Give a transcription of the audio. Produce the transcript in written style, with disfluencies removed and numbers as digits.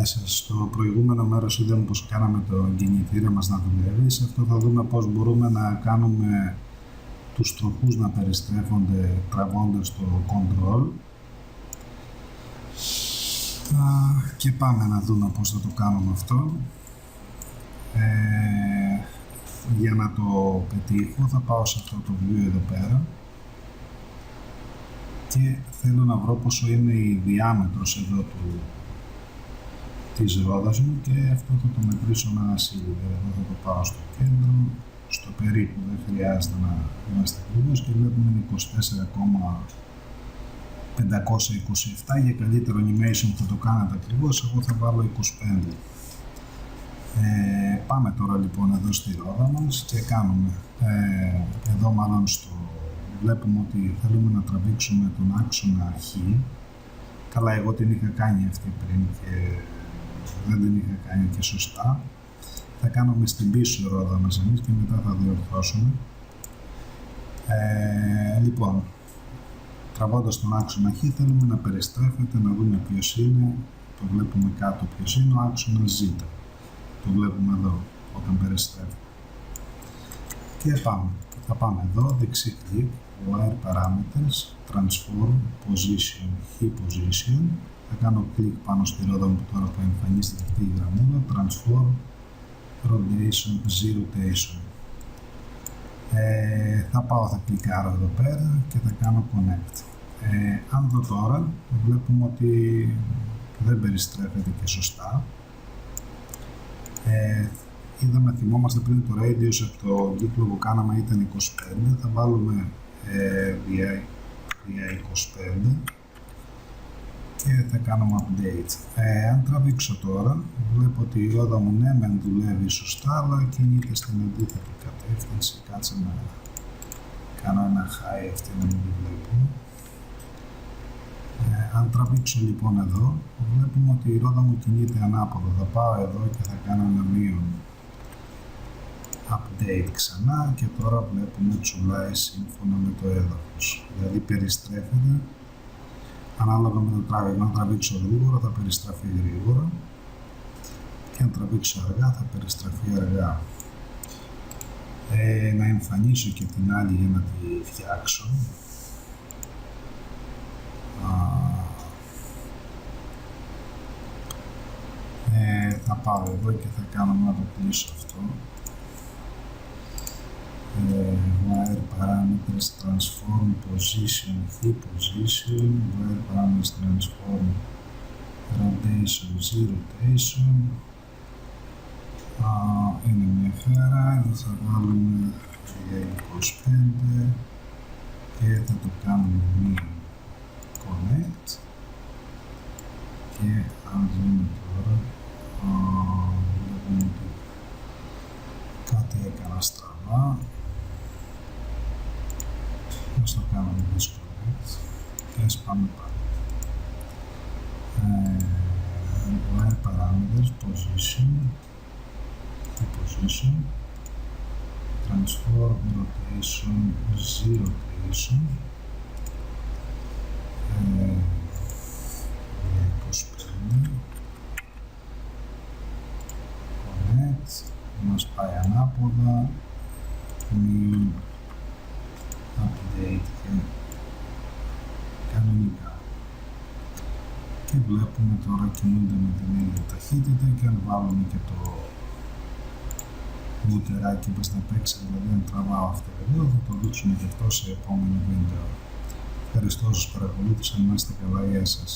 Γεια σας. Στο προηγούμενο μέρος είδαμε πως κάναμε το κινητήρα μας να δουλεύει. Σε αυτό θα δούμε πως μπορούμε να κάνουμε τους τροχούς να περιστρέφονται τραβώντας το control. Και πάμε να δούμε πως θα το κάνουμε αυτό. Για να το πετύχω θα πάω σε αυτό το view εδώ πέρα και θέλω να βρω πόσο είναι η διάμετρος εδώ της ρόδας μου και αυτό θα το μετρήσω με ένα silver. Εδώ θα το πάω στο κέντρο, στο περίπου, δεν χρειάζεται να είμαστε ακριβώς και βλέπουμε είναι 24,527. Για καλύτερο animation θα το κάνετε ακριβώς, εγώ θα βάλω 25. Πάμε τώρα λοιπόν εδώ στη ρόδα μας και κάνουμε εδώ μάλλον βλέπουμε ότι θέλουμε να τραβήξουμε τον άξονα Χ. Καλά, εγώ την είχα κάνει αυτή πριν και δεν την είχα κάνει και σωστά. Θα κάνουμε στην πίσω ρόδα μας εμείς και μετά θα διορθώσουμε. Λοιπόν, τραβώντας τον άξονα Χ θέλουμε να περιστρέφεται, να δούμε ποιος είναι. Το βλέπουμε κάτω ποιος είναι, ο άξονας Ζ. Το βλέπουμε εδώ όταν περιστρέφεται. Και θα πάμε εδώ, δεξί κλικ, Wire Parameters, Transform, Position, High Position. Θα κάνω κλικ πάνω στη ρόδα μου τώρα που εμφανίστηκε αυτή η γραμμούλα, Transform, Rotation, Z-Rotation. Θα κλικάρω εδώ πέρα και θα κάνω Connect. Αν δω τώρα, βλέπουμε ότι δεν περιστρέφεται και σωστά. Θυμόμαστε πριν το radius από το κύκλο που κάναμε ήταν 25, θα βάλουμε δια 25 και θα κάνουμε update. Αν τραβήξω τώρα, βλέπω ότι η ρόδα μου ναι μεν δουλεύει σωστά, αλλά κινείται στην αντίθετη κατεύθυνση. Κάτσε να κάνω ένα high αυτή να μην τη βλέπουμε. Αν τραβήξω λοιπόν εδώ, βλέπουμε ότι η ρόδα μου κινείται ανάποδα. Θα πάω εδώ και θα κάνω ένα μείον update ξανά και τώρα βλέπουμε τσουλάει σύμφωνα με το έδαφος. Δηλαδή περιστρέφεται ανάλογα με το τράβηγμα. Αν τραβήξω γρήγορα θα περιστραφεί γρήγορα και αν τραβήξω αργά θα περιστραφεί αργά. Να εμφανίσω και την άλλη για να τη φτιάξω. Θα πάω εδώ και θα κάνω να το κλείσω αυτό. Wire Parameters, Transform, Position, High Position, Wire Parameters, Transform, Rotation, Z-Rotation. Είναι μια χαρά, εδώ θα βάλουμε για 25 και θα το κάνουμε μία Connect και αν δούμε τώρα βλέπουμε ότι κάτι έκανα στραβά. Ας το κάνουμε disconnect και ας πάμε πάλι. Wire Parameters, Position, Position, Transform, Rotation, Z-Rotation, 25, Connect, μας πάει ανάποδα, μείον update και κανονικά. Και βλέπουμε τώρα κινούνται με την ίδια ταχύτητα και αν βάλουμε και το μουτεράκι μας να παίξει, δηλαδή αν τραβάω αυτό εδώ, θα το δείξουμε και αυτό σε επόμενο βίντεο. Ευχαριστώ όσους παρακολούθησαν, να είστε καλά, γεια σας.